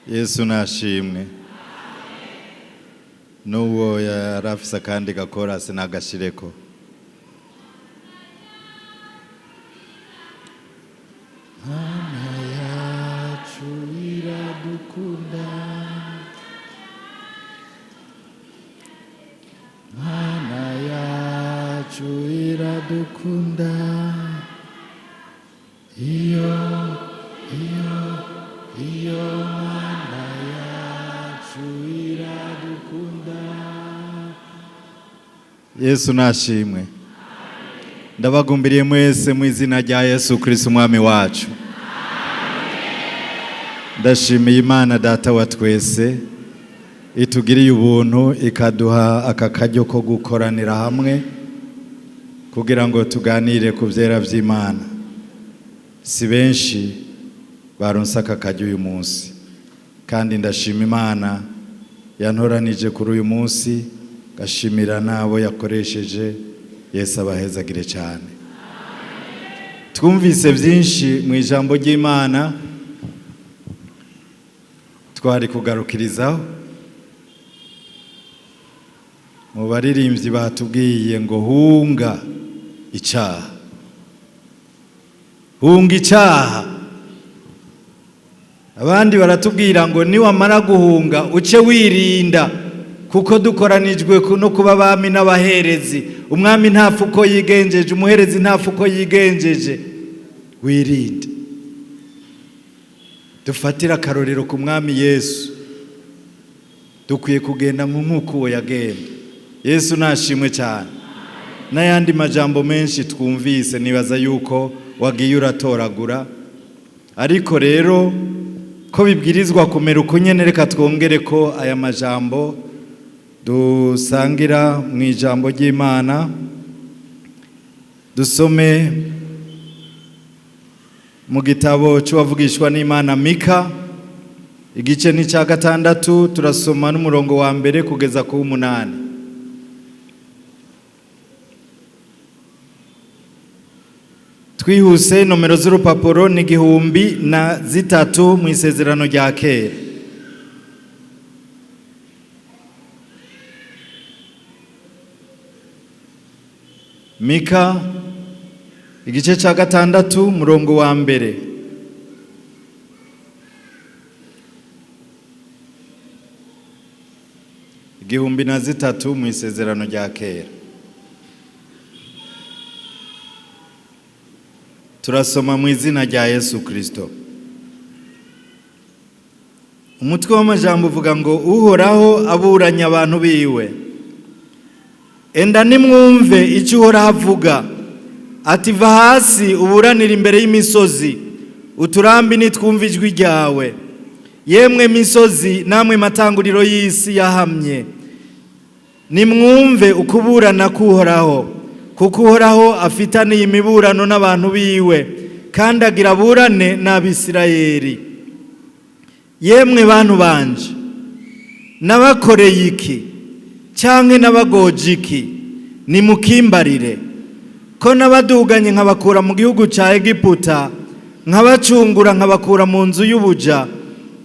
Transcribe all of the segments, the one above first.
Yesu nashimwe. N'uwo yarafise akandi gakorasi n'agashireko. Mana yacu iradukunda, Mana yacu iradukunda, iyo Mana yacu iradukunda. Yesu nashimwe. Ndabagumbiriye mwese mu izina rya Yesu Kristo umwami wacu. Ndashimiye Imana data wa twese itugiriye ubuntu ikaduha aka karyo ko gukoranira hamwe kugira ngo tuganire ku vyera vy'Imana. Si benshi baronse aka karyo uyu munsi, kandi ndashima Imana yantoranije kuri uyu munsi, gashimira nabo yakoresheje. Yesu abahezagire cyane. Twumvise byinshi mu ijambo ry'Imana, twari kugarukirizaho. Mu baririmbyi batubwiye ngo hunga icyaha, hunga icyaha. Abandi baratubwira ngo niwamara guhunga uce wirinda, kuko dukoranijwe no kuba abami n'abaherezi. Umwami ntafu uko yigenjeje, umuherezi ntafu uko yigenjeje. Wirinde. Dufatira akarorero ku mwami Yesu, dukwiye kugenda nk'uko uwo yagenda. Yesu nashimwe cyane. N'ayandi majambo menshi twumvise nibaza yuko wagiye uratoragura, ariko rero ko bibwirizwa kumera uko nyene, reka twongere ko aya majambo dusangira mu ijambo ry'Imana. Dusome mu gitabo cy'uwavugishwa n'Imana Mika, igice ni cya 6, turasoma n'umurongo wa 1 kugeza ku 8. Twihuse, nomero z'urupapuro ni 1003 mu isezerano rya kera. Mika igice cya 6 umurongo wa 1. Igihumbi na zitatu mu isezerano rya kera. Turasoma mu izina rya Yesu Kristo. Umutwe w'amajambo uvuga ngo uhoraho aburanya abantu biwe. Enda nimwumve icyo uhoraho avuga, ati va hasi uburanira imbere y'imisozi, uturambi nitwumva ijwi ryawe. Yemwe misozi namwe matanguriro y'isi yahamye, nimwumve ukuburana k'uhoraho, kuko uhoraho afitaniye imiburano n'abantu biwe, kandi agira aburane n'Abisirayeli. Yemwe bantu banje, nabakoreye iki canke nabagoje iki? Nimukimbarire. Ko nabaduganye nkabakura mu gihugu ca Egiputa, nkabacungura nkabakura mu nzu y'ubuja,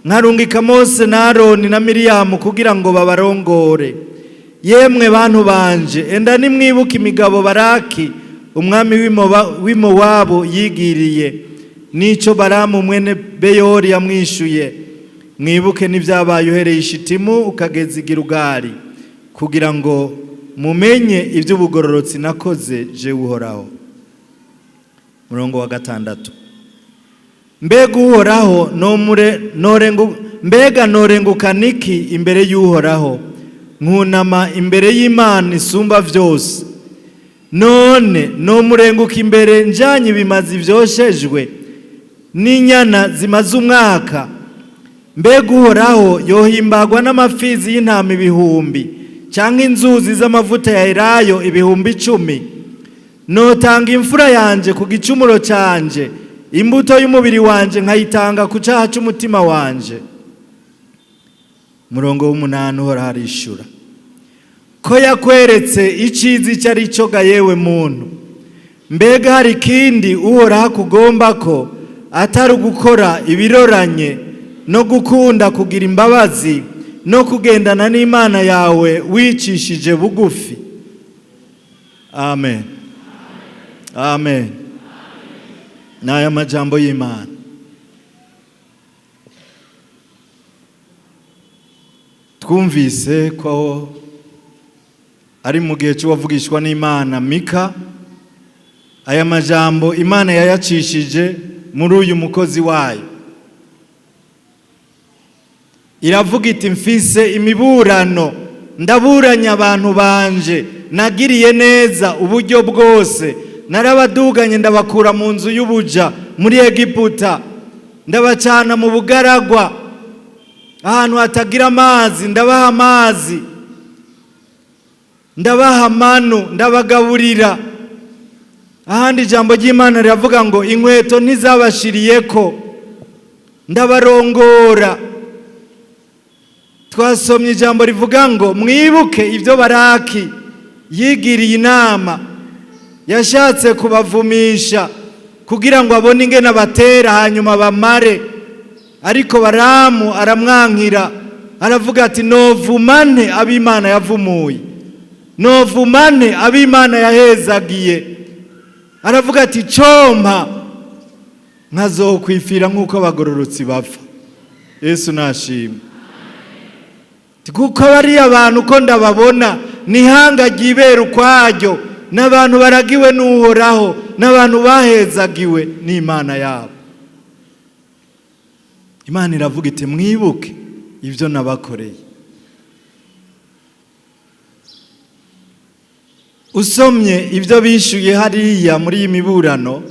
nkarungika Mose na Aroni na Miriyamu kugira ngo babarongore. Yemwe bantu banje, enda nimwibuka imigabo Baraki umwami w'Imowabu yigiriye, nico Balamu mwene Beyori yamwishuye. Mwibuke n'ivyabaye uhereye Shitimu ukageza i Gilugali, kugira ngo mumenye ivy'ubugororotsi nakoze je uhoraho. Murongo wa 6. Mbega uhoraho mbega norenguka niki imbere y'uhoraho, nkunama imbere y'Imana isumba vyose. None nomurenguka imbere njanye ibimazi vyoshejwe n'inyana zimaze umwaka. Mbega uhoraho yohimbagwa n'amafizi y'intama 1000, canke inzuzi z'amavuta ya elayo 10,000. Notanga imfura yanje ku gicumuro canje, imbuto y'umubiri wanje nkayitanga ku caha c'umutima wanje. Murongo w'8 uhoraho arishura, ko yakweretse icizi cyari cyo ga yewe muntu. Mbega hari kindi uhoraho akugomba ko atari gukora ibiroranye no gukunda kugira imbabazi no kugendana n'Imana yawe wicishije bugufi. Amen. Amen. N'aya majambo y'Imana. Twumvise ko ari mu gihe cy'uwavugishwa n'Imana Mika. Aya majambo Imana yayacishije muri uyu mukozi wayo. Iravuga iti mfise imiburano, ndaburanya abantu banje, nagiriye neza uburyo bwose, narabaduganye ndabakura mu nzu y'ubuja muri Egiputa, ndabacana mu bugaragwa ahantu hatagira amazi, ndabaha amazi, ndabaha manu, ndabagaburira. Ahandi ijambo ry'Imana riravuga ngo inkweto ntizabashiriyeko, ndabarongora. Twasomye ijambo rivuga ngo mwibuke ibyo Baraki yigiriye inama, yashatse kubavumisha kugira ngo abone ingene abatera hanyuma bamare, ariko Baramu aramwankira, aravuga ati novumane ab'Imana yavumuye, novumane ab'Imana yahezagiye. Aravuga ati compa nkazokwifira nk'uko abagororotsi bapfa. Yesu nashimwe. Kuko bari abantu uko ndababona nihanga ryibera ukwaryo, n'abantu baragiwe n'Uhoraho, n'abantu bahezagiwe n'Imana yabo. Imana iravuga iti mwibuke ibyo nabakoreye. Usomye ibyo bishuye hariya muri iyi miburano,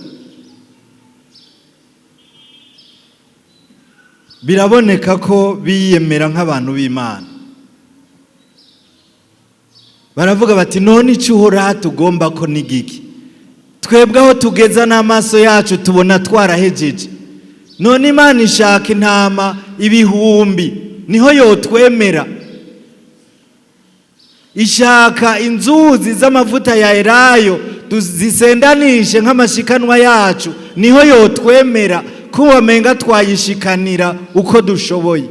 biraboneka ko biyemera nk'abantu b'Imana. Baravuga bati none icyo Uhoraho tugomba ko ni giki? Twebwe aho tugeza n'amaso yacu tubona twarahejeje, none Imana ishaka intama ibihumbi niho yotwemera? Ishaka inzuzi z'amavuta ya elayo zisendanishe nk'amashikanwa yacu niho yotwemera? Ko wamenga twayishikanira uko dushoboye.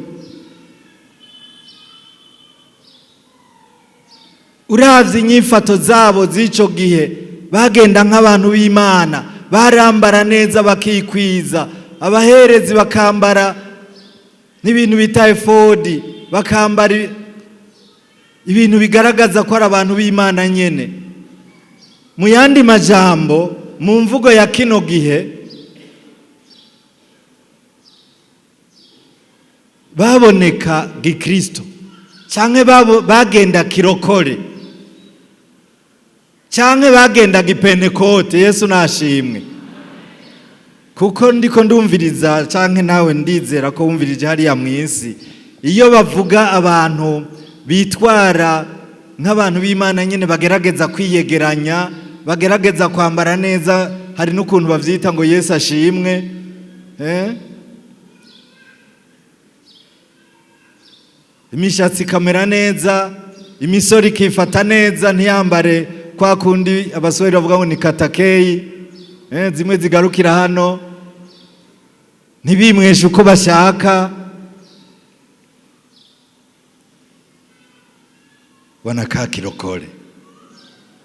Uravye inyifato zabo z'ico gihe, bagenda nk'abantu b'Imana, barambara neza bakikwiza, abaherezi bakambara n'ibintu bita efodi, bakambara ibintu bigaragaza ko ari abantu b'Imana nyene. Mu yandi majambo, mu mvugo ya kino gihe, baboneka gikristo canke bagenda kirokore canke bagenda gipentekote. Yesu nashimwe. Kuko ndiko ndumviriza canke nawe ndizera ko wumvirije hariya mw'isi, iyo bavuga abantu bitwara nk'abantu b'Imana nyene bagerageza kwiyegeranya, bagerageza kwambara neza, hari n'ukuntu bavyita ngo Yesu ashimwe, imishatsi kamera neza, imisori kifata neza, ntiyambare kwa kundi abasore bavuga ngo ni katakeyi, zimwe zigarukira hano, ntibimweshe uko bashaka. Wanakaa kirokole.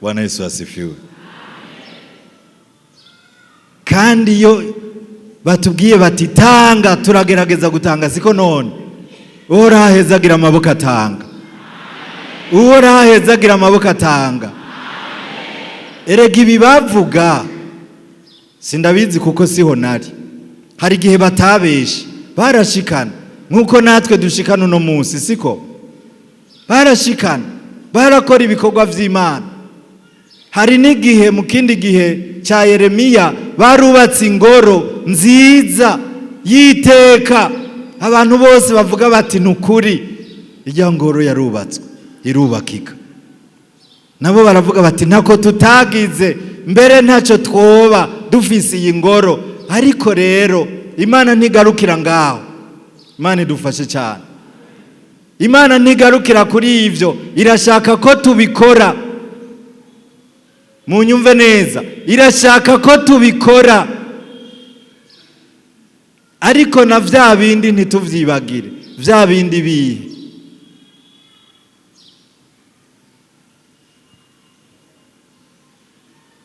Bwana Yesu asifiwe. Kandi iyo batubwiye bati tanga, turagerageza gutanga, siko none? Uhoraho ahezagira amaboko atanga. Uhoraho ahezagira amaboko atanga. Erega ibi bavuga sindabizi kuko siho nari. Hari igihe batabeshe, barashikana nkuko natwe dushikana uno munsi, siko? Barashikana, barakora ibikorwa vy'Imana. Hari n'igihe mu kindi gihe cya Yeremiya barubatse ingoro nziza yiteka, abantu bose bavuga bati nukuri irya ngoro yarubatswe irubakika. Nabo baravuga bati ntako tutagize, mbere ntacyo twoba dufise iyi ngoro. Ariko rero Imana ntigarukira ngaho. Imana idufashe cyane. Imana ntigarukira kuri ivyo, irashaka ko tubikora. Munyumve neza, irashaka ko tubikora. ariko na vya bindi ntituvyibagire. Vya bindi bihe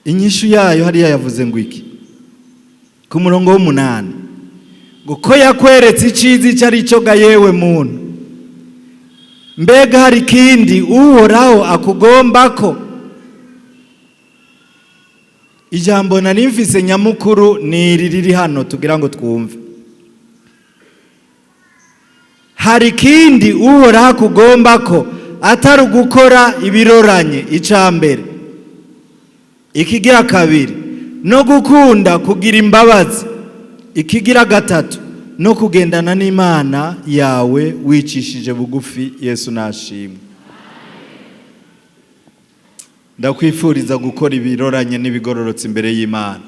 inyishu yayo hariya yavuze ngo iki ku murongo w'8 ngo ko yakweretse icizi icyo ari cyo ga yewe muntu, mbega hari ikindi uhoraho akugombako? Ijambo nari mfise nyamukuru ni iri riri hano tugira ngo twumve. Hari ikindi uhoraho akugombako atari ugukora ibiroranye, icambere. Ikigira kabiri, no gukunda kugira imbabazi. Ikigira gatatu, no kugendana n'Imana yawe wicishije bugufi. Yesu nashimwe. Ndakwifuriza gukora ibiroranye n'ibigororotse imbere y'Imana,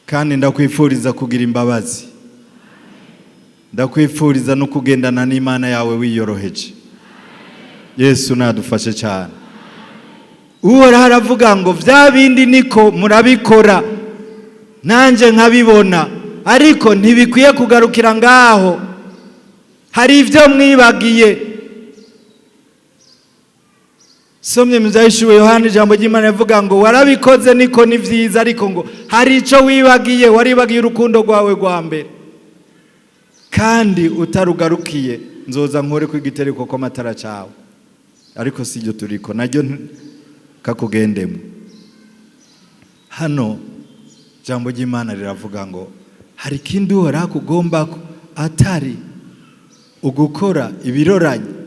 kandi ndakwifuriza kugira imbabazi. Ndakwifuriza no kugendana n'Imana yawe wiyoroheje. Yesu nadufashe cyane. Uhoraho aravuga ngo vya bindi niko murabikora nanje nkabibona, ariko ntibikwiye kugarukira ngaho. Hari ivyo mwibagiye. Somye muzayishuwe Yohana ijambo ry'Imana rivuga ngo warabikoze niko ni vyiza, ariko ngo hari ico wibagiye. Waribagiye urukundo rwawe rwa mbere, kandi utarugarukiye nzoza nkore ku igitereko ko matara cawe. Ariko sijyo turiko naryo kakugendemo. Hano jambo ry'Imana riravuga ngo hari ikindi Uhoraho akugombako atari ugukora ibiroranye.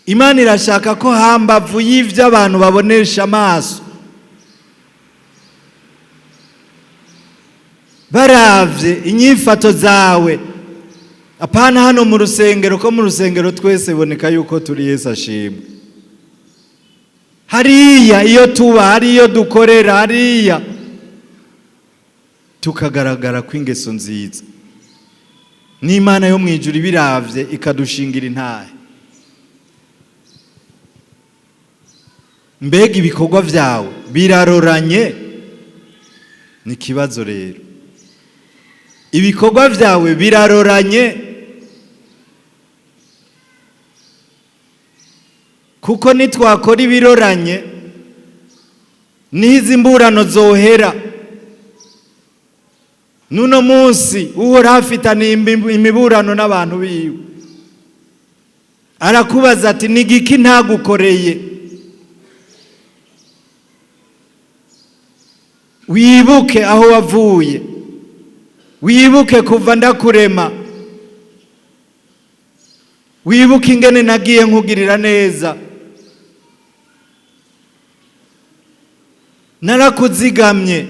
Imana irashaka ko hambavu y'ivyo abantu babonesha amaso, baravye inyifato zawe, apana hano mu rusengero, ko mu rusengero twese boneka yuko turi Yesu ashimwe. Hariya iyo tuba, hariyo dukorera, hariya tukagaragara ko ingeso nziza, n'Imana yo mwijuru biravye ikadushingira intahe. Mbega ibikorwa vyawe biraroranye? Ni kibazo rero. Ibikorwa vyawe biraroranye? Kuko nitwakora ibiroranye nihizi mburano zohera. Nuno munsi Uhoraho afitaniye imiburano n'abantu biwe, arakubaza ati nigiki ntagukoreye? Wibuke aho wavuye, wibuke kuva ndakurema, wibuke ingene nagiye nkugirira neza, narakuzigamye,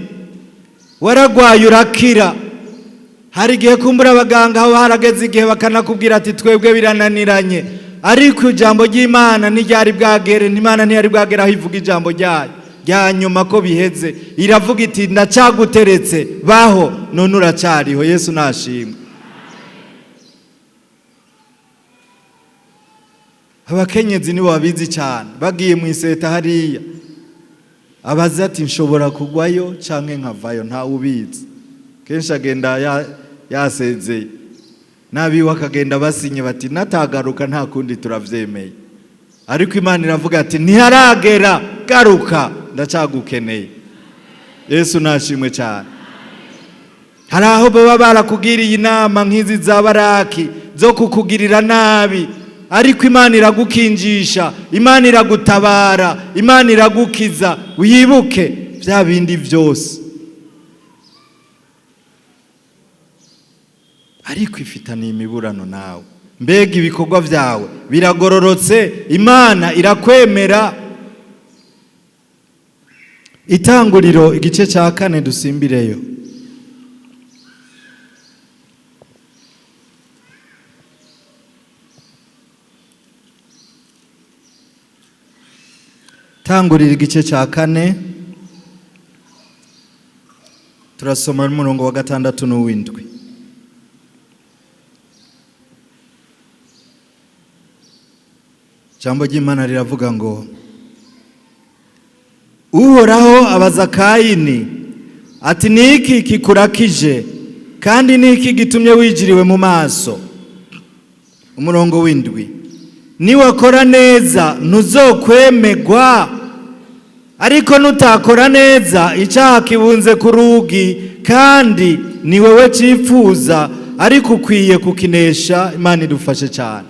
waragwaye urakira. Hari igihe kumbura abaganga aho harageze igihe bakanakubwira ati twebwe birananiranye, ariko ijambo ry'Imana ntiryari bwagere. Imana ntiyari bwagera aho ivuga ijambo ryayo rya nyuma ko biheze. Iravuga iti ndacaguteretse, baho, none uracariho. Yesu nashimwe. Abakenyezi nibo babizi cyane. Bagiye mu iseta hariya, abaza ati nshobora kugwayo canke nkavayo, nta ubizi. Kenshi agenda yasezeye, nabiwe akagenda basinye bati natagaruka nta kundi turavyemeye. Ariko Imana iravuga ati ntiharagera, garuka, ndacagukeneye. Yesu nashimwe cyane. Hari aho baba barakugiriye inama nk'izi za Baraki zo kukugirira nabi, ariko Imana iragukinjisha, Imana iragutabara, Imana iragukiza. Wibuke vya bindi vyose, ariko ifitaniye imiburano nawe. Mbega ibikorwa vyawe biragororotse? Imana irakwemera? Itanguriro igice cya 4 dusimbireyo. Tangurira igice cya 4 turasoma umurongo wa 6 n'uw'indwi. Jambo ry'Imana riravuga ngo Uhoraho abaza Kayini ati niki kikurakije kandi niki gitumye wijiriwe mu maso. Umurongo w'indwi, niwakora neza ntuzokwemegwa, ariko nutakora neza icyaha kibunze ku rugi kandi ni wewe cyifuza, ariko ukwiye kukinesha. Imana idufashe cyane.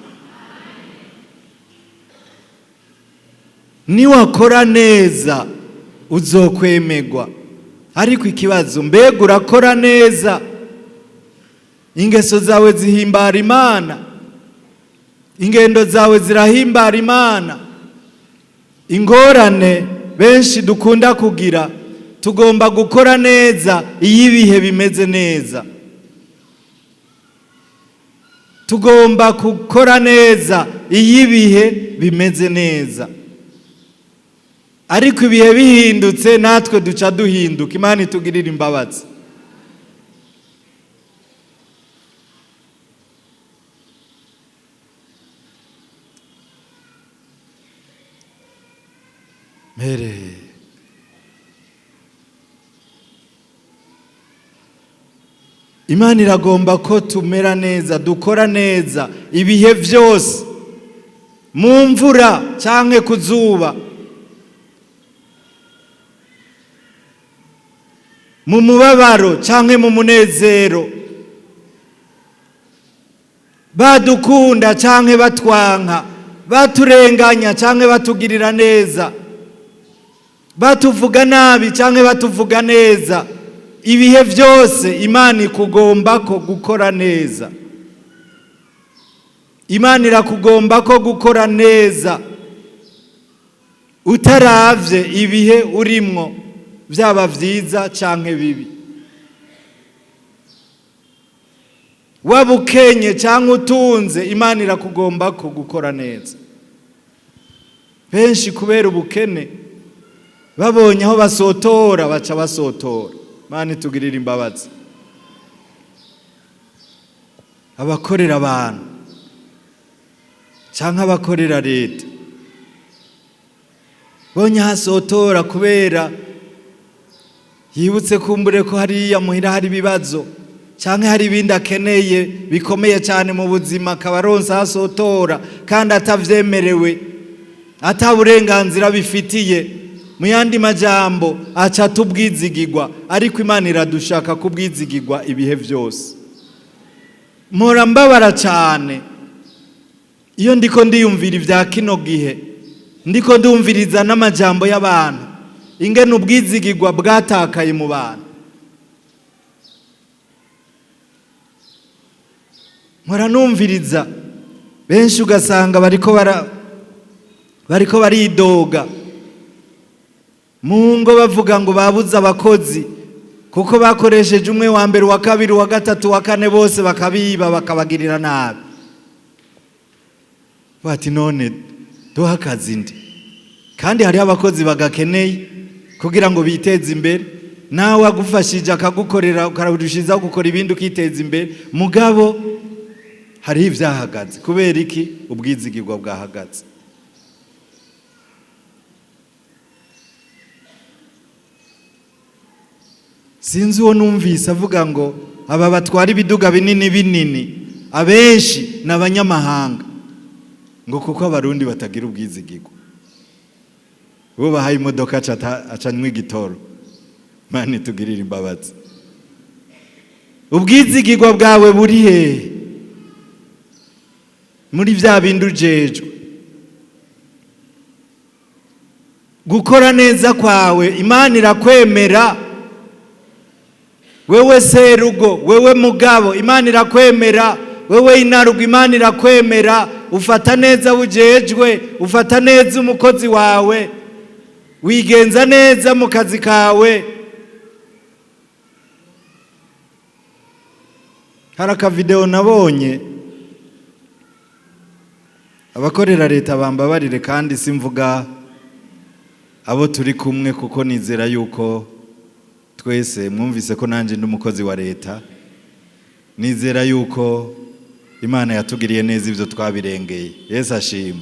Niwakora neza uzokwemegwa, ariko ikibazo, mbega urakora neza? Ingeso zawe zihimbara Imana, ingendo zawe zirahimbara Imana. Ingorane benshi dukunda kugira, tugomba gukora neza iyo ibihe bimeze neza. Tugomba gukora neza iyo ibihe bimeze neza, ariko ibihe bihindutse natwe duca duhinduka. Imana itugirire imbabazi. Imana iragomba ko tumera neza, dukora neza ibihe byose, mu mvura cyangwa ku zuba, mu mubabaro cyangwa mu munezero, badukunda cyangwa batwanka, baturenganya cyangwa batugirira neza, batuvuga nabi cyangwa batuvuga neza. Ibihe byose Imana ikugomba ko gukora neza. Imana irakugomba ko gukora neza, utaravye ibihe urimwo, byaba byiza cyangwa bibi. Waba ukenye cyangwa utunze, Imana irakugomba ko gukora neza. Benshi kubera ubukene, babonye aho basotora baca basotora. Imana itugirire imbabazi. Abakorera abantu cyangwa abakorera leta, bonye hasotora kubera yibutse kumbure ko hariya muhira hari ibibazo cyangwa hari ibindi akeneye bikomeye cyane mu buzima, akabaronsa hasotora kandi atavyemerewe, ataburenganzira bifitiye. Mu yandi majambo aca tubwizigirwa, ariko Imana iradushaka kubwizigirwa ibihe byose. Mpora mbabara cyane iyo ndiko ndiyumvira ibya kino gihe, ndiko ndumviriza n'amajambo y'abantu, ingene ubwizigirwa bwatakaye mu bantu. Mpora numviriza benshi ugasanga bariko baridoga mu ngo, bavuga ngo babuze abakozi kuko bakoresheje umwe wa mbere, wa kabiri, wa gatatu, wa kane, bose bakabiba bakabagirira nabi. Bati none duha akazi ndi, kandi hari abakozi bagakeneye kugira ngo biteze imbere. Nawe agufashije akagukorera, ukarushizaho gukora ibindi ukiteza imbere, mugabo hari ivyahagaze. Kubera iki? Ubwizigirwa bwahagaze. Sinzi uwo numvise avuga ngo aba batwara ibiduga binini binini abenshi n'abanyamahanga, ngo kuko abarundi batagira ubwizigirwa. Bo bahaye imodoka acanywa igitoro. Imana itugirire imbabazi. Ubwizigirwa bwawe buri he? Muri vya bindi ujejwe. Gukora neza kwawe Imana irakwemera. Wewe serugo, wewe mugabo, Imana irakwemera. Wewe inarugo, Imana irakwemera. Ufata neza ujejwe, ufata neza umukozi wawe, wigenza neza mu kazi kawe. Haraka video nabonye, abakorera leta bambabarire kandi simvuga abo turi kumwe, kuko nizera yuko twese mwumvise ko nanje ndi umukozi wa leta. Nizera yuko Imana yatugiriye neza ivyo twabirengeye. Yesu ashimwe.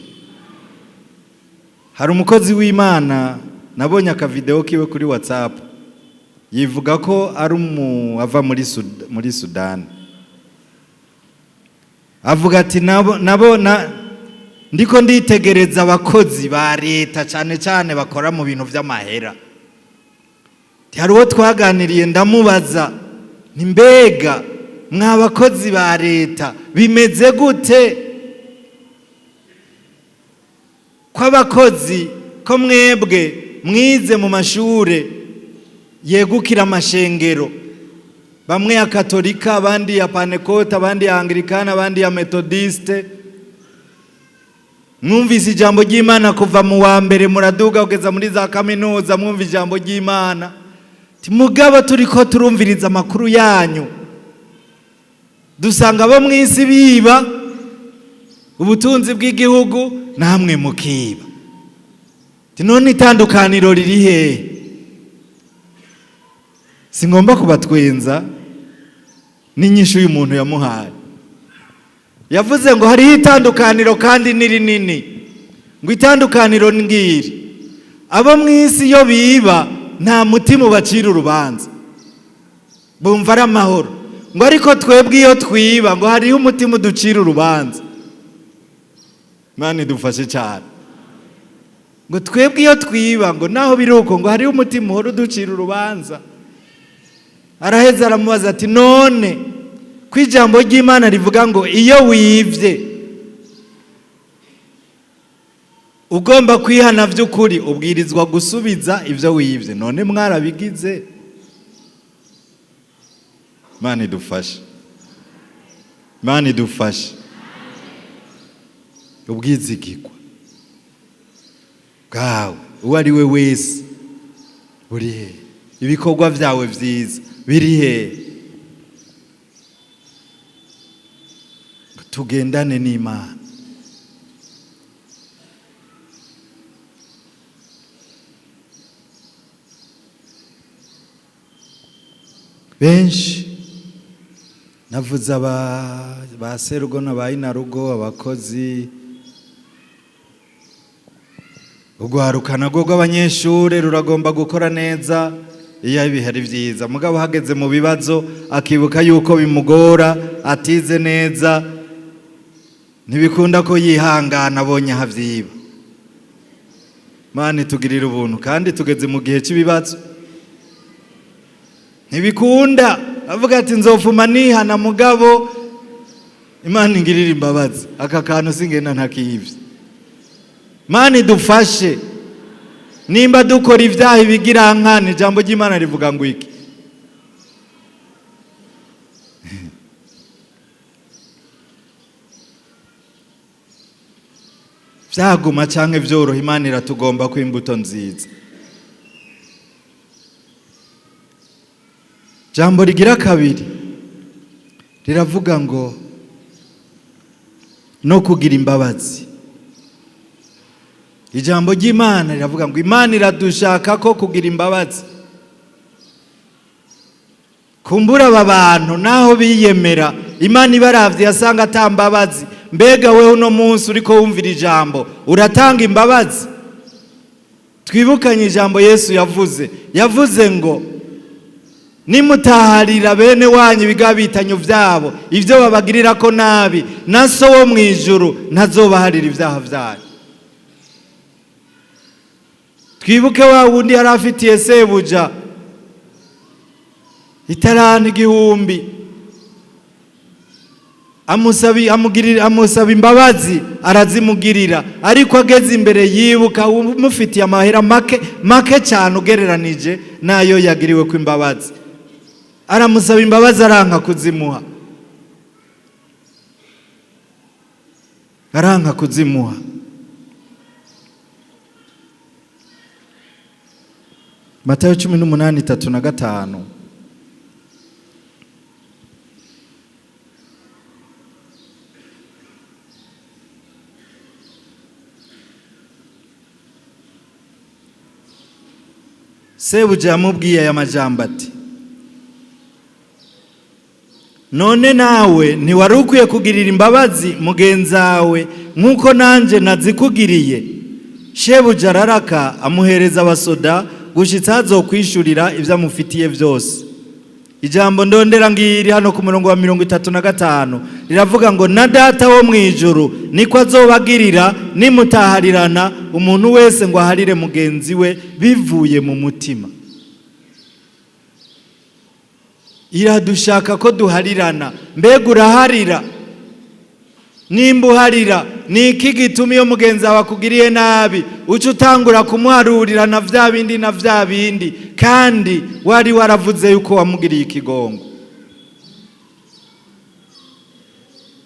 Hari umukozi w'Imana nabonye aka video kiwe kuri WhatsApp, yivuga ko ari ava muri Sudani. Avuga ati ndiko nditegereza abakozi ba leta cyane cyane bakora mu bintu by'amahera. Hari uwo twaganiriye ndamubaza nti mbega mwabakozi ba leta bimeze gute kw'abakozi ko mwebwe mwize mu mashure yegukira amashengero, bamwe ya Katolika, abandi ya Pentecote, abandi ya Anglikana, abandi ya Methodiste. Mwumvise ijambo ry'Imana kuva mu wa mbere muraduga kugeza muri za kaminuza, mwumvise ijambo ry'Imana. Mugabo turiko turumviriza amakuru yanyu dusanga abo mwisi biba ubutunzi bw'igihugu, namwe mukiba. None itandukaniro riri hehe? Singomba kubatwenza n'inyishu y'umuntu yamuhaye. Yavuze ngo hari itandukaniro kandi ni rinini. Ngo itandukaniro ngiri, abo mwisi yo biba nta mutima ubacira urubanza, bumva ari amahoro. Ngo ariko twebwe iyo twiba ngo hariho umutima uducira urubanza. Mani dufashe cyane. Ngo twebwe iyo twiba ngo naho biruko ngo hariho umutima uhora uducira urubanza. Araheza aramubaza ati none ko ijambo ry'Imana rivuga ngo iyo wivye ugomba kwihana by'ukuri ubwirizwa gusubiza ibyo wivye, none mwarabigize? Mani dufashe, Mani dufashe. Ubwizigirwa bwawe uwo ari we wese uri he? Ibikorwa byawe byiza biri he? Tugendane n'Imana. Benshi navuze ba serugo n'abayinarugo, abakozi, urwarukana rw'abanyeshure ruragomba gukora neza iyo ibihari byiza. Mugabo hageze mu bibazo akibuka yuko bimugora, atize neza, ntibikunda ko yihangana abonye havyiba. Mani tugirira ubuntu, kandi tugeze mu gihe cy'ibibazo ntibikunda. Avuga ati nzofuma nihana, mugabo Imana ingirira imbabazi, aka kantu singenda ntakivye. Mani dufashe, nimba dukora ibyaha ibigira nkana, ijambo ry'Imana rivuga ngo iki? Vyaguma canke vyoroha, Imana iratugomba ko imbuto nziza. Jambo rigira kabiri riravuga ngo no kugira imbabazi. Ijambo ry'Imana riravuga ngo Imana iradushaka ko kugira imbabazi. Kumbura aba bantu naho biyemera, Imana ibaravye yasanga atambabazi. Mbega wewe uno munsi uriko wumvira ijambo uratanga imbabazi? Twibukanye ijambo Yesu yavuze ngo nimutaharira bene wanyu ibigabitanyo vyabo, ivyo babagirira ko nabi, na so wo mwijuru ntazobaharira ivyaha vyanyu. Twibuke wa wundi yari afitiye sebuja itarani igihumbi, amusaba imbabazi, arazimugirira, ariko ageze imbere yibuka umufitiye amahera make cyane ugereranije nayo yagiriwe ku imbabazi. Aramusaba imbabazi, aranka kuzimuha, Matayo 18:3-5. Sebuja yamubwiye aya majambo ati, none nawe ntiwari ukwiye kugirira imbabazi mugenzawe nk'uko nanje nazikugiriye? Shebuja araraka, amuhereza abasoda gushitsa azokwishurira ivyo amufitiye vyose. Ijambo ndondera ngiri hano ku murongo wa 35 riravuga ngo na data wo mwijuru niko azobagirira nimutaharirana umuntu wese ngo aharire mugenzi we bivuye mu mutima. Iradushaka ko duharirana. Mbega uraharira? Nimba uharira ni iki gituma iyo mugenzi wawe akugiriye nabi uca utangura kumuharurira na vya bindi kandi wari waravuze yuko wamugiriye ikigongo?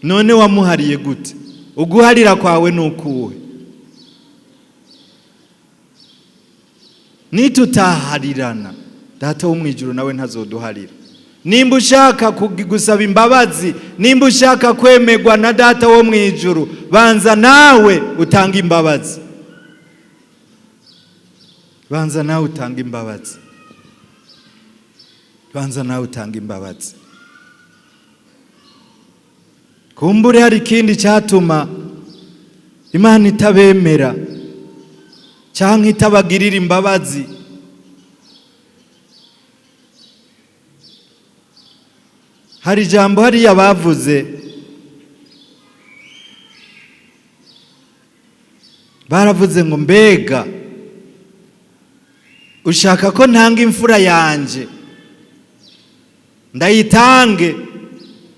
None wamuhariye gute? Uguharira kwawe nukuwe? Nitutaharirana data wo mwijuru nawe ntazoduharira. Nimba ushaka gusaba imbabazi, nimba ushaka kwemegwa na data wo mwijuru, banza nawe utanga imbabazi. Banza nawe utanga imbabazi. Banza nawe utanga imbabazi. Kumbure hari ikindi cyatuma Imana itabemera cyangwa itabagirira imbabazi. Hari ijambo hariya bavuze, baravuze ngo mbega ushaka ko ntanga imfura yanje ndayitange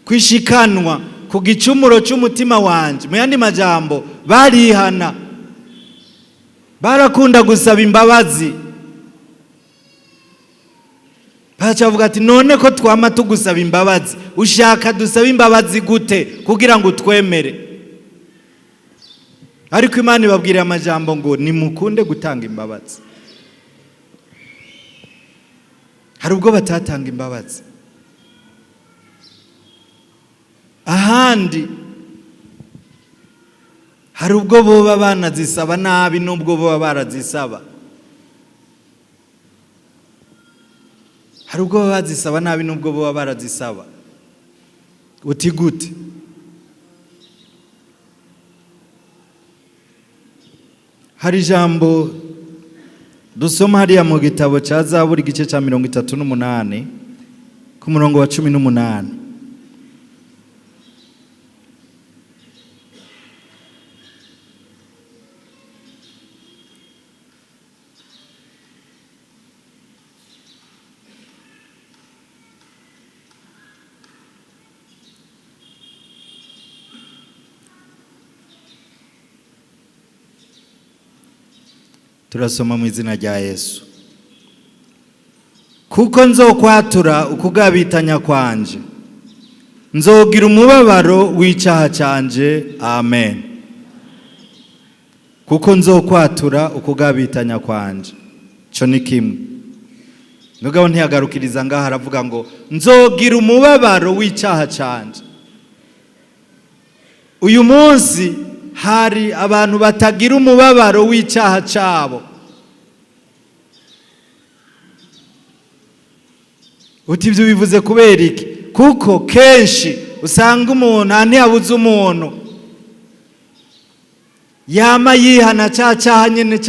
kwishikanwa ku gicumuro cy'umutima wanje? Mu yandi majambo barihana, barakunda gusaba imbabazi. Bacavuga ati none ko twama tugusaba imbabazi, ushaka dusaba imbabazi gute kugira ngo twemere? Ariko Imana ibabwira amajambo ngo nimukunde gutanga imbabazi. Hari ubwo batatanga imbabazi, ahandi hari ubwo boba banazisaba nabi n'ubwo boba barazisaba. Hari ubwo baba bazisaba nabi n'ubwo baba barazisaba. Uti gute? Hari ijambo dusoma hariya mu gitabo cya Zaburi igice cya 38 ku murongo wa 18. Turasoma mu izina rya Yesu. Kuko nzokwatura ukugabitanya kwanje, nzogira umubabaro w'icaha canje. Amen. Kuko nzokwatura ukugabitanya kwanje, cyo ni kimwe. Nugabo ntiyagarukiriza ngaha, aravuga ngo nzogira umubabaro w'icaha canje. Uyu munsi hari abantu batagira umubabaro w'icaha cabo. Uti ibyo bivuze kubera iki? Kuko kenshi usanga umuntu ntiyabuze umuntu yama yihana cyaha nyene.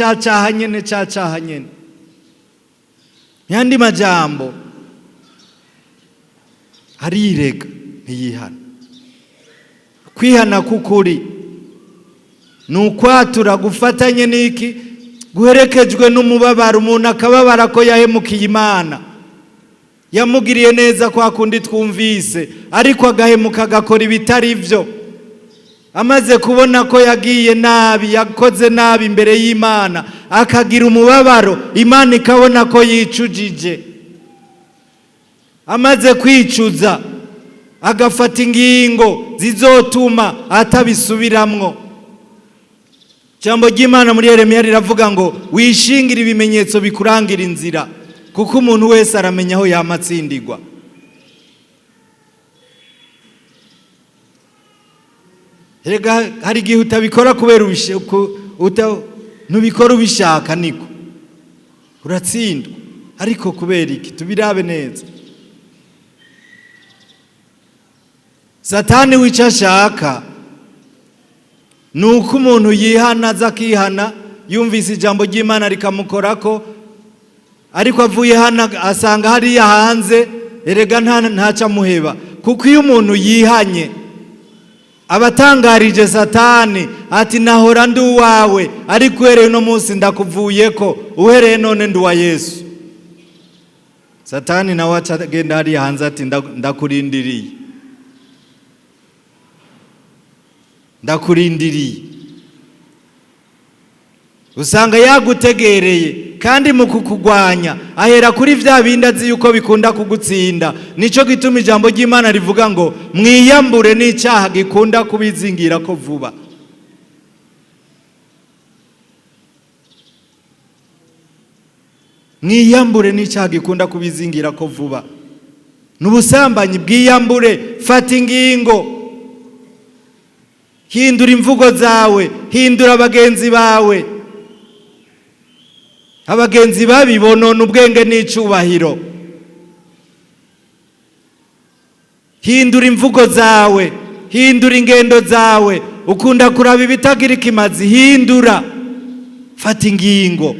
Yandi majambo arirega ntiyihana. Kwihana kukuri nukwatura gufatanye niki guherekejwe n'umubabaro. Umuntu akababara ko yahemukiye Imana, yamugiriye neza kwa kundi twumvise, ariko agahemuka agakora ibitari byo. Amaze kubona ko yagiye nabi, yakoze nabi imbere y'Imana, akagira umubabaro, Imana ikabona ko yicujije. Amaze kwicuza agafata ingingo zizotuma atabisubiramwo. Jambo ry'Imana muri Yeremiya riravuga ngo wishingira ibimenyetso bikurangira inzira, kuko umuntu wese aramenya aho yamatsindirwa. Rega hari igihe utabikora kubera ntubikora ubishaka, niko uratsindwa. Ariko kubera iki? Tubirabe neza. Satani wica ashaka nuko umuntu yihana, zakihana, yumvise ijambo ry'Imana rikamukorako, ariko avuye hano asanga hariya hanze erega ntaca muheba, kuko iyo umuntu yihanye abatangarije Satani ati nahora ndi uwawe, ariko uhereye uno munsi ndakuvuyeko, uhereye none ndi uwa Yesu. Satani nawe acagenda hariya hanze ati ndakurindiriye, ndakurindiriye. Usanga yagutegereye, kandi mu kukugwanya ahera kuri vya bindi azi yuko bikunda kugutsinda. Nico gituma ijambo ry'Imana rivuga ngo mwiyambure n'icyaha gikunda kubizingira ko vuba. Mwiyambure n'icyaha gikunda kubizingira ko vuba. N'ubusambanyi bwiyambure, fata ingingo. Hindura imvugo zawe, hindura abagenzi bawe. Abagenzi babi bonona ubwenge n'icubahiro. Hindura imvugo zawe, hindura ingendo zawe. Ukunda kuraba ibitagira ikimazi, hindura. Fata ingingo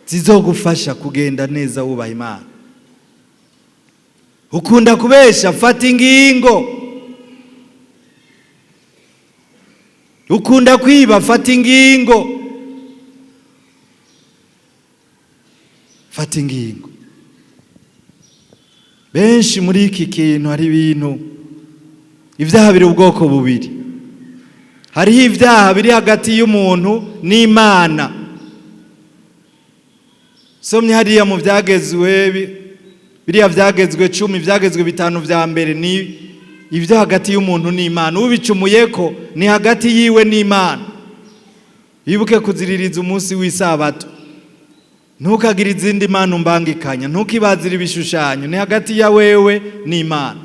zizogufasha kugenda neza wubaha Imana. Ukunda kubesha, fata ingingo. Ukunda kwiba, fata ingingo. Fata ingingo. Benshi muri iki kintu hari ibintu, ibyaha biri ubwoko bubiri. Hariho ibyaha biri hagati y'umuntu n'Imana. Somye hariya mu byagezwe, biriya byagezwe 10, byagezwe 5 vya mbere, ni ibyo hagati y'umuntu n'Imana. Ubicumuyeko ni hagati yiwe n'Imana. Yibuke kuziririza umunsi w'isabato, ntukagira izindi mana umbangikanya, ntukibazira ibishushanyo, ni hagati ya wewe n'Imana.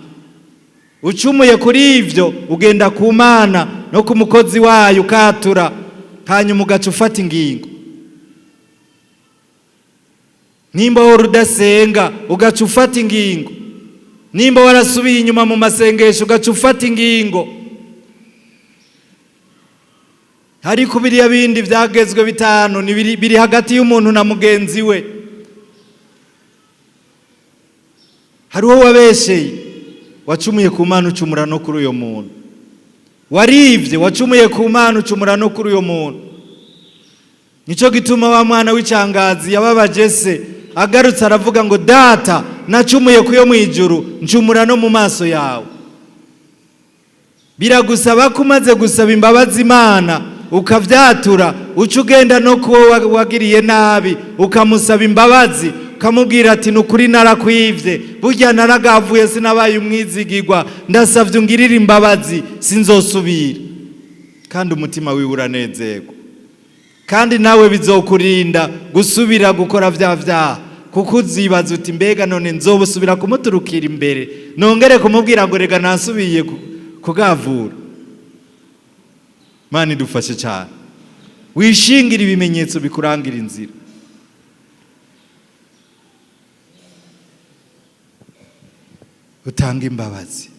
Ucumuye kuri ivyo ugenda ku Mana no ku mukozi wayo ukatura, hanyuma ugaca ufata ingingo. Nimba wari udasenga ugaca ufata ingingo, nimba warasubiye inyuma mu masengesho ugaca ufata ingingo. Hariko biriya bindi byagezwe 5 biri hagati y'umuntu na mugenzi we. Hariho wabesheye, wacumuye ku Mana ucumura no kuri uyo muntu. Warivye, wacumuye ku Mana ucumura no kuri uyo muntu. Nico gituma wa mwana w'icangazi yababaje se, agarutse aravuga ngo data, nacumuye kuyo mu ijuru, ncumura no mu maso yawe. Biragusaba ko umaze gusaba imbabazi Imana ukavyatura, uca ugenda no kuwo wagiriye nabi ukamusaba imbabazi, ukamubwira ati nukuri narakwivye, burya naragavuye sinabaye umwizigirwa, ndasavye ungirire imbabazi sinzosubira. Kandi umutima wiwe uranezerwa, kandi nawe bizokurinda gusubira gukora vya vyaha, kuko uzibaza uti mbega none nzobusubira kumuturukira imbere, nongere kumubwira ngo rega nasubiye kugavura. Mana idufashe cyane, wishingira ibimenyetso bikurangira inzira. Utanga imbabazi.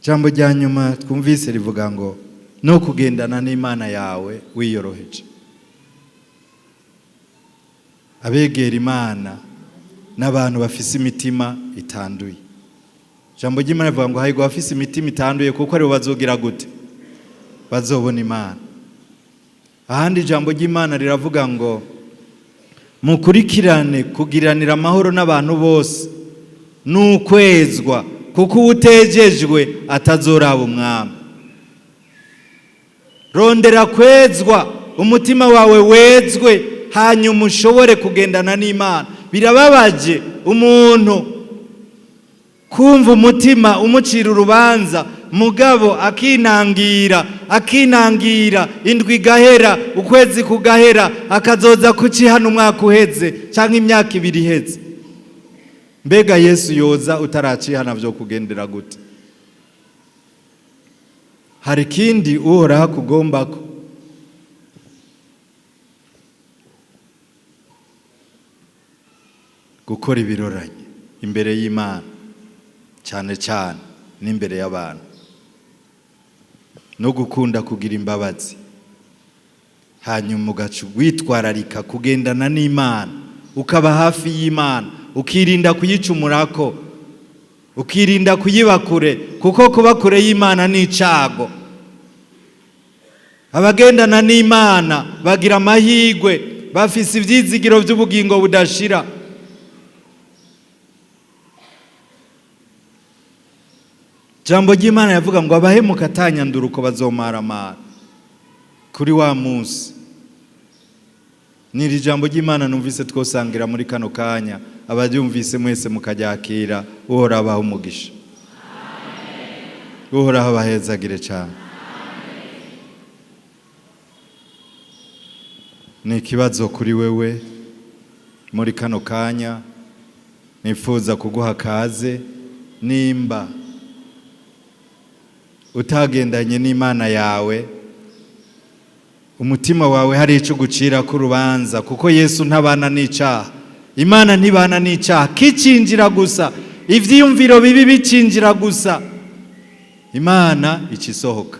Jambo rya nyuma twumvise rivuga ngo no kugendana n'Imana yawe wiyoroheje. Abegera Imana n'abantu bafise imitima itanduye. Jambo ry'Imana rivuga ngo hayigo bafise imitima itanduye, kuko ari bo bazogira gute? Bazobona Imana. Ahandi jambo ry'Imana riravuga ngo mukurikirane kugiranira amahoro n'abantu bose n'ukwezwa, kuko utejejwe atazoraba umwami. Rondera kwezwa, umutima wawe wezwe, hanyuma ushobore kugendana n'Imana. Birababaje umuntu kumva umutima umucira urubanza, mugabo akinangira indwi gahera, ukwezi kugahera, akazoza kucihana umwaka uheze canke imyaka 2 iheze. Mbega Yesu yoza utaracihana vyo kugendera gute? Hari kindi uhoraho kugombako. Gukora ibiroranye imbere y'Imana, cyane cyane n'imbere y'abantu, no gukunda kugira imbabazi. hanyuma ugaca witwararika kugendana n'Imana, ukaba hafi y'Imana, ukirinda kuyicumurako, ukirinda kuyiba kure, kuko kuba kure y'Imana ni icago. Abagendana n'Imana bagira amahirwe, bafise ivyizigiro vy'ubugingo budashira. Jambo ry'Imana yavuga ngo abahemuka atanyanduruko bazomaramara kuri wa munsi. Niri jambo ry'Imana numvise twosangira muri kano kanya, abaryumvise mwese mukaryakira, uhora abaha umugisha, uhora abahezagire cyane. Ni ikibazo kuri wewe muri kano kanya, nifuza kuguha kaze. Nimba utagendanye n'Imana yawe, umutima wawe hari ico gucira ku rubanza, kuko Yesu ntabana n'icaha, Imana ntibana n'icaha. Kicinjira gusa, ivyiyumviro bibi bicinjira gusa, Imana ikisohoka.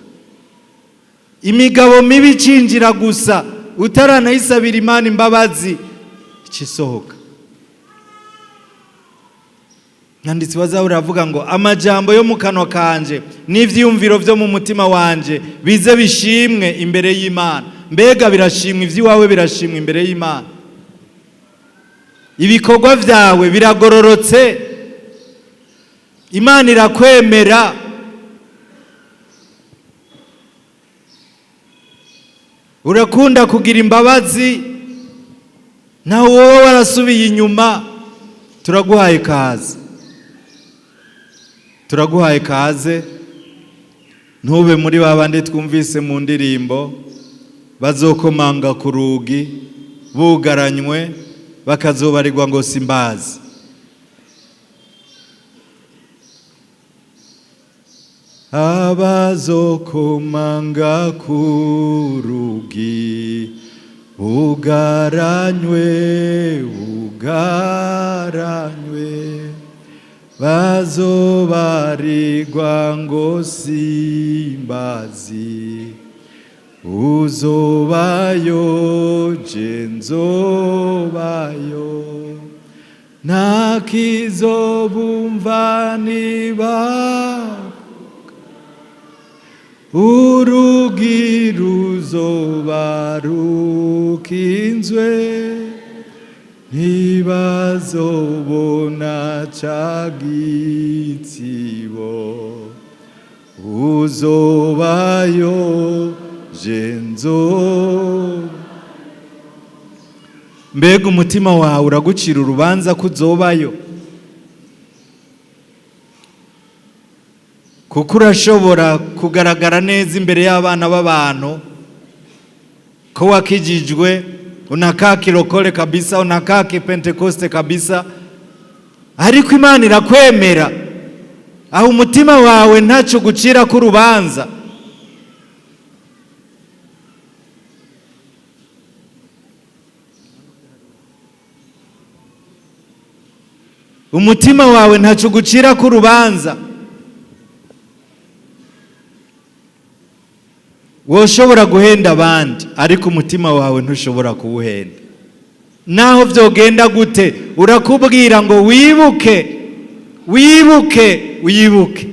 Imigabo mibi icinjira gusa, utaranayisabira Imana imbabazi, ikisohoka. Nanditsi wa Zaburi avuga ngo amajambo yo mu kanwa kanje n'ivyiyumviro vyo mu mutima wanje bize bishimwe imbere y'Imana. Mbega birashimwe ivy'iwawe, birashimwe imbere y'Imana. Ibikorwa vyawe biragororotse, Imana irakwemera. Urakunda kugira imbabazi, nawe wowe warasubiye inyuma. Turaguhaye kaze, turaguhaye kaze. Ntube muri babandi twumvise mu ndirimbo bazokomanga ku rugi bugaranywe, bakazobarirwa ngo simbazi. Abazokomanga ku rugi bugaranywe, bazobarirwa ngo simbazi. Uzobayo, je nzobayo, ntakizobumva niba urugi ruzoba rukinzwe, ntibazobona ca gitsibo. Uzobayo, je nzobayo. Mbega umutima wawe uragucira urubanza kuzobayo? Kuko urashobora kugaragara neza imbere y'abana b'abantu ko wakijijwe, unakaa kirokole kabisa, unakaa kipentekoste kabisa, ariko Imana irakwemera, aho umutima wawe ntaco gucira ku rubanza. Umutima wawe ntaco gucira ku rubanza. Woshobora guhenda abandi, ariko umutima wawe ntushobora kuwuhenda. Naho vyogenda gute, urakubwira ngo wibuke, wibuke, wibuke.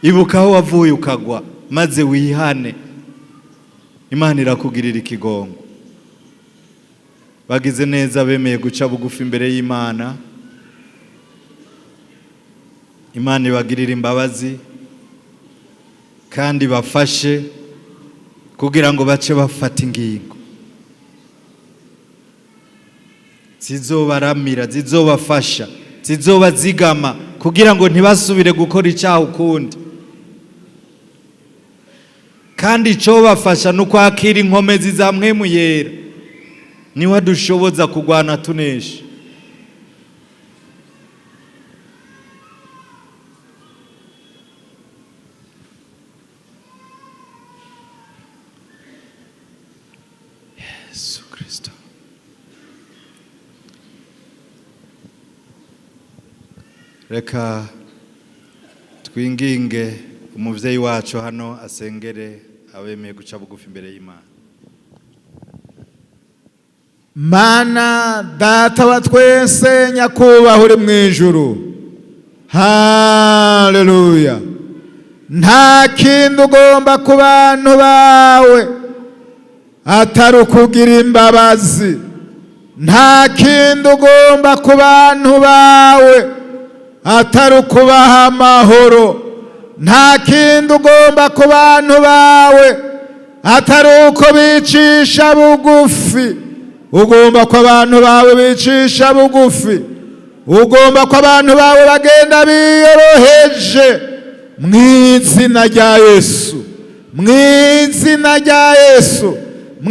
Ibuka aho wavuye ukagwa, maze wihane. Imana irakugirira ikigongo. Bagize neza bemeye guca bugufi imbere y'Imana. Imana ibagirira imbabazi kandi bafashe kugira ngo bace bafata ingingo zizobaramira, zizobafasha, zizobazigama kugira ngo ntibasubire gukora icyaha ukundi. Kandi ico bafasha n'ukwakira inkomezi za mpwemu yera, niwe dushoboza kugwana tunesha. Yesu Kristo. Reka twinginge umuvyeyi wacu hano asengere abemeye guca bugufi imbere y'Imana. Mana data wa twese nyakubahwa uri mu ijuru, haleluya. Nta kindi ugomba ku bantu bawe atari ukugira imbabazi. Nta kindi ugomba ku bantu bawe atari ukubaha amahoro. Nta kindi ugomba ku bantu bawe atari uko bicisha bugufi. Ugomba ko abantu bawe bicisha bugufi. Ugomba ko abantu bawe bagenda biyoroheje mu izina rya Yesu, mu izina rya Yesu, mu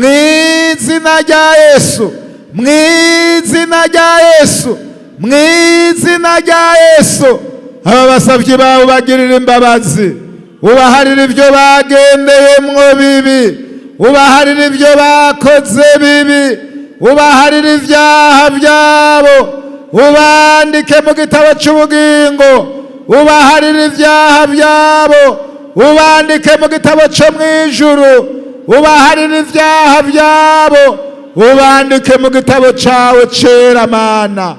izina rya Yesu, mu izina rya Yesu, mu izina rya Yesu. Aba basavyi bawe ubagirira imbabazi, ubaharira ibyo bagendeyemwo bibi, ubaharira ibyo bakoze bibi, ubaharira ivyaha byabo, ubandike mu gitabo cy'ubugingo. Ubaharira ivyaha byabo, ubandike mu gitabo cyo mwijuru. Ubaharira ivyaha byabo, ubandike mu gitabo cyawe cera Mana.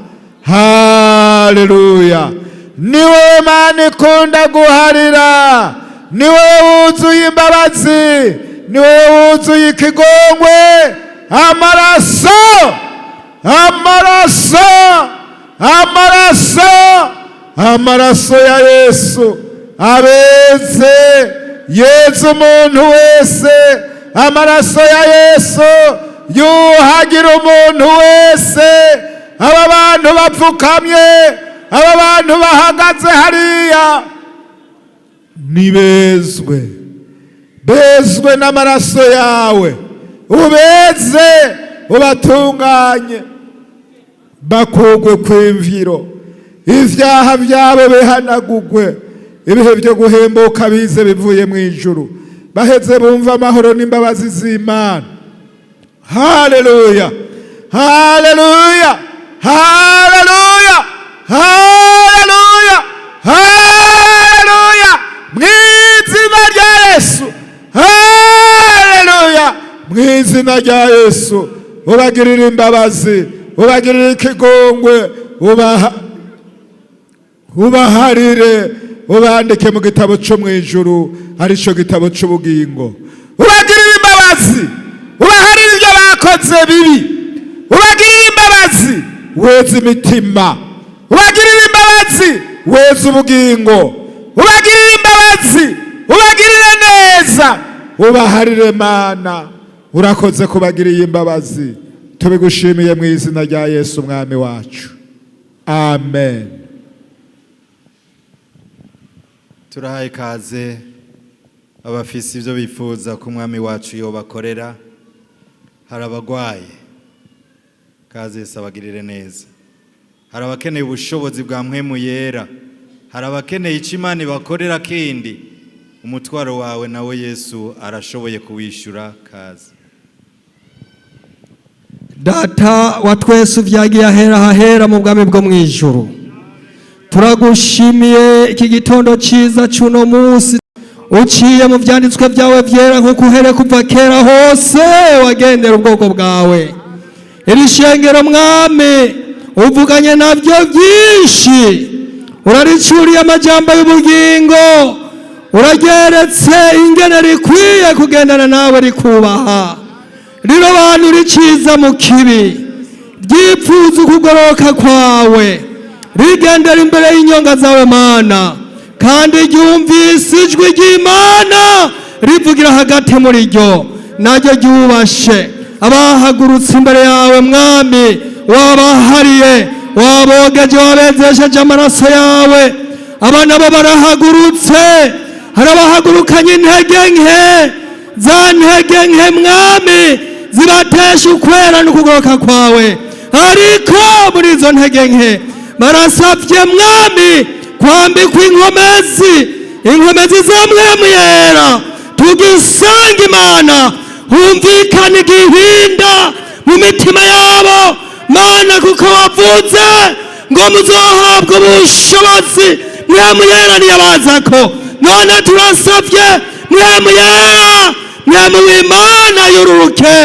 Haleluya. Niwe Mana ikunda guharira, niwe wuzuye imbabazi, niwe wuzuye ikigongwe. Amaraso, amaraso, amaraso, amaraso ya Yesu abeze yeza umuntu wese. Amaraso ya Yesu yuhagira umuntu wese. Aba bantu bapfukamye, aba bantu bahagaze hariya, nibezwe, bezwe n'amaraso yawe. Ubeze, ubatunganye, bakugwe kw'imviro, ivyaha byabo bihanagugwe, ibihe byo guhembuka bize bivuye mu ijuru, baheze bumva amahoro n'imbabazi z'Imana. Haleluya, haleluya, haleluya, haleluya, haleluya, mu izina rya Yesu. Haleluya, mu izina rya Yesu. Ubagirira imbabazi, ubagirira ikigongwe, ubaharire, ubandike mu gitabo cyo mu ijuru, arico gitabo cy'ubugingo. Ubagirira imbabazi, ubaharire ibyo bakoze bibi, ubagirira imbabazi, weza imitima, ubagirira imbabazi, weza ubugingo, ubagirira imbabazi, ubagirire neza, ubaharire Mana. Urakoze kubagiriye imbabazi, tubigushimiye mu izina rya Yesu mwami wacu, amen. Turahaye kaze abafise ibyo bifuza ko umwami wacu yobakorera. Hari abagwaye, kaze Yesu abagirire neza. Hari abakeneye ubushobozi bwa mpwemu yera, hari abakeneye icyo Imana ibakorera kindi. Umutwaro wawe nawe Yesu arashoboye kuwishyura. Kaze Data wa twese uvyagiye ahera hahera mu bwami bwo mwijuru, turagushimiye iki gitondo ciza cuno munsi uciye mu vyanditswe byawe vyera, nkuko uhere kuva kera hose wagendera ubwoko bwawe. Iri shengero mwami uvuganye navyo vyinshi, uraricuriye amajambo y'ubugingo, urageretse ingene rikwiye kugendana nawe rikubaha. Riro bantu riciza mu kibi, ryipfuza ukugoroka kwawe, rigendera imbere y'inyonga zawe Mana, kandi ryumvise ijwi ry'Imana rivugira hagati muri ryo, naryo ryubashe abahagurutse imbere yawe mwami. Wabahariye, wabogeje, wabezesheje amaraso yawe. Abana bo barahagurutse, hari abahagurukanye intege nke, za ntege nke mwami zibatesha ukwera n'ukugoroka kwawe. Ariko muri izo ntege nke barasavye mwami kwambikwa inkomezi za mpwemu yera. Tugisanga Imana, humvikana igihinda mu mitima yabo Mana, kuko wavuze ngo muzohabwa ubushobozi mpwemu yera niyabazako. None turasavye mpwemu yera, mpwemu w'Imana yururuke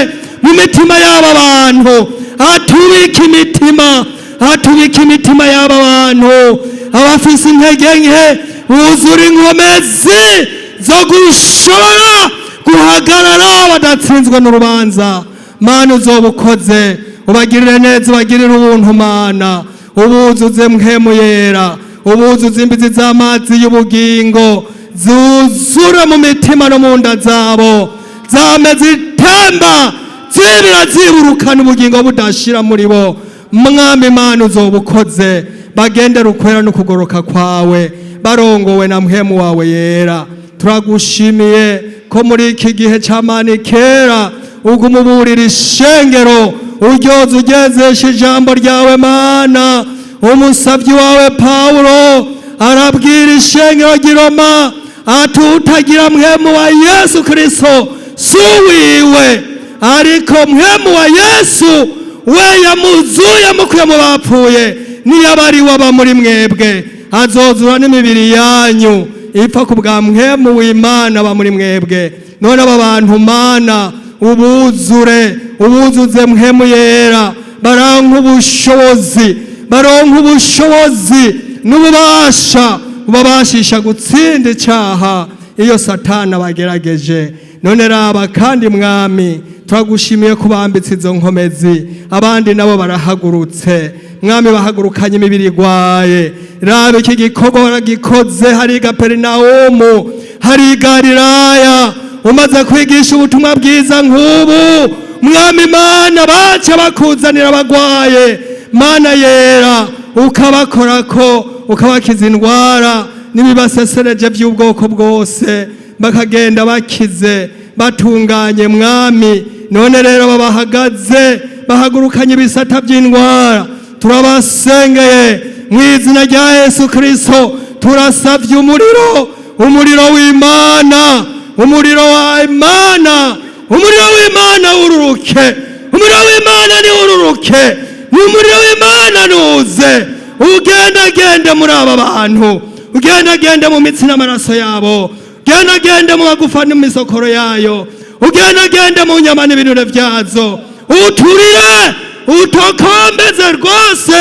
mu mitima y'aba bantu. atubike imitima, atubike imitima y'aba bantu abafise intege nke, buzura inkomezi zo gushobora guhagarara badatsinzwe n'urubanza. Mana uzoba ukoze, ubagirire neza, ubagirire ubuntu Mana, ubuzuze mpwemu yera, ubuzuze imbizi z'amazi y'ubugingo zuzura mu mitima no mu nda zabo, zame zitemba zibira ziburukana ubugingo budashira muri bo. Mwami Mana uzoba ukoze, bagendera ukwera no kugoroka kwawe, barongowe na mpwemu wawe yera. Turagushimiye ko muri iki gihe c'amani kera ugumuburira ishengero, uryoza ugezesha ijambo ryawe Mana. Umusavyi wawe Paulo arabwira ishengero ry'i Roma ati utagira mpwemu wa Yesu Kristo si uwiwe, ariko mpwemu wa Yesu we yamuzuye mukuye mu bapfuye niyo abari waba muri mwebwe, azozura n'imibiri yanyu ipfa ku bwa mpwemu w'Imana ba muri mwebwe. None aba bantu Mana ubuzure, ubuzuze mpwemu yera, baronka ubushobozi, baronka ubushobozi n'ububasha bubabashisha gutsinda icaha iyo Satani abagerageje. None raba kandi Mwami turagushimiye kubambitse izo nkomezi, abandi nabo barahagurutse Mwami, bahagurukanye imibiri igwaye. Raba iki gikorwa baragikoze, hari Kaperinaumu, hari Galilaya, umaze kwigisha ubutumwa bwiza nk'ubu Mwami Mana baca bakuzanira abagwaye Mana yera, ukabakorako, ukabakiza indwara n'ibibasesereje by'ubwoko bwose, bakagenda bakize batunganye Mwami. None rero babahagaze bahagurukanye ibisata by'indwara, turabasengeye mu izina rya Yesu Kristo. Turasavye umuriro, umuriro w'Imana, umuriro wa Imana, umuriro w'Imana ururuke, umuriro w'Imana ni ururuke, umuriro w'Imana nuze ugendagende muri aba bantu, ugendagende mu mitsi n'amaraso yabo, ugendagende mu magufa n'imisokoro yayo, ugendagende mu nyama n'ibinure vyazo, uturire, utokombeze rwose,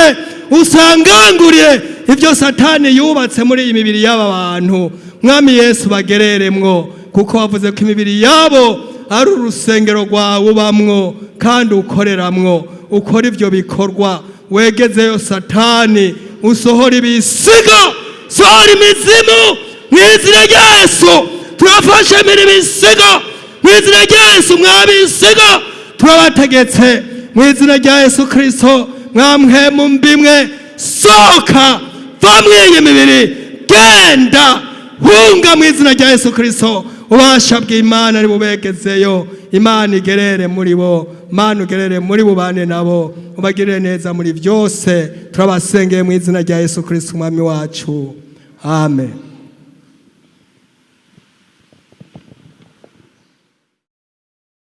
usanganguriye ibyo Satani yubatse muri iyi mibiri y'aba bantu. Mwami Yesu bagereremwo, kuko wavuze ko imibiri yabo ari urusengero rwawe ubamwo kandi ukoreramwo. Ukora ivyo bikorwa, wegezeyo Satani, usohora ibisigo, sohora imizimu mu izina rya Yesu. Turafashe ibisigo mu izina rya Yesu. Mwami isigo turabategetse mu izina rya Yesu Kristo. Mwamhemu mbimwe soka va mw'iyi mibiri, genda hunga mu izina rya Yesu Kristo. Ubasha bw'Imana ribubegezeyo, Imana igerere muri bo, Mana ugerere muri bubane nabo, ubagirire neza muri byose. Turabasengeye mu izina rya Yesu Kristo umwami wacu, amen.